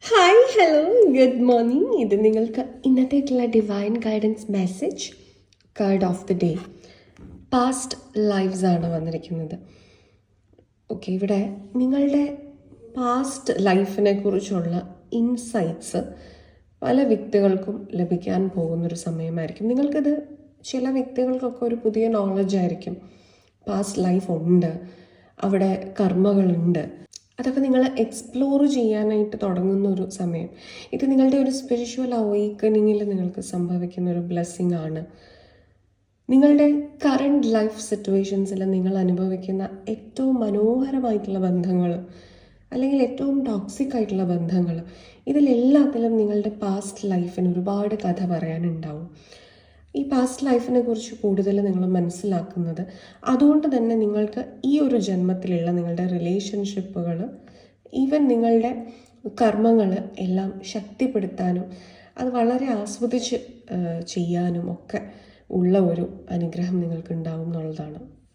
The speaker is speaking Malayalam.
Hi hello good morning. ഇത് നിങ്ങൾക്ക് ഇന്നത്തേക്കുള്ള divine guidance message card of the day. Past lives ആണ് വന്നിരിക്കുന്നത്. ഓക്കെ, ഇവിടെ നിങ്ങളുടെ പാസ്റ്റ് ലൈഫിനെ കുറിച്ചുള്ള ഇൻസൈറ്റ്സ് പല വ്യക്തികൾക്കും ലഭിക്കാൻ പോകുന്നൊരു സമയമായിരിക്കും. നിങ്ങൾക്കിത് ചില വ്യക്തികൾക്കൊക്കെ ഒരു പുതിയ നോളജ് ആയിരിക്കും. പാസ്റ്റ് ലൈഫ് ഉണ്ട്, അവിടെ കർമ്മകളുണ്ട്, അതൊക്കെ നിങ്ങൾ എക്സ്പ്ലോർ ചെയ്യാനായിട്ട് തുടങ്ങുന്ന ഒരു സമയം. ഇത് നിങ്ങളുടെ ഒരു സ്പിരിച്വൽ അവൈക്കനിങ്ങിൽ നിങ്ങൾക്ക് സംഭവിക്കുന്ന ഒരു ബ്ലെസ്സിങ് ആണ്. നിങ്ങളുടെ കറണ്ട് ലൈഫ് സിറ്റുവേഷൻസിൽ നിങ്ങൾ അനുഭവിക്കുന്ന ഏറ്റവും മനോഹരമായിട്ടുള്ള ബന്ധങ്ങൾ അല്ലെങ്കിൽ ഏറ്റവും ടോക്സിക് ആയിട്ടുള്ള ബന്ധങ്ങൾ, ഇതിലെല്ലാത്തിലും നിങ്ങളുടെ പാസ്റ്റ് ലൈഫിന് ഒരുപാട് കഥ പറയാനുണ്ടാവും. ഈ പാസ്റ്റ് ലൈഫിനെ കുറിച്ച് കൂടുതൽ നിങ്ങൾ മനസ്സിലാക്കുന്നത് അതുകൊണ്ട് തന്നെ നിങ്ങൾക്ക് ഈ ഒരു ജന്മത്തിലുള്ള നിങ്ങളുടെ റിലേഷൻഷിപ്പുകൾ, ഈവൻ നിങ്ങളുടെ കർമ്മങ്ങൾ എല്ലാം ശക്തിപ്പെടുത്താനും അത് വളരെ ആസ്വദിച്ച് ചെയ്യാനും ഒക്കെ ഉള്ള ഒരു അനുഗ്രഹം നിങ്ങൾക്ക് ഉണ്ടാവും എന്നുള്ളതാണ്.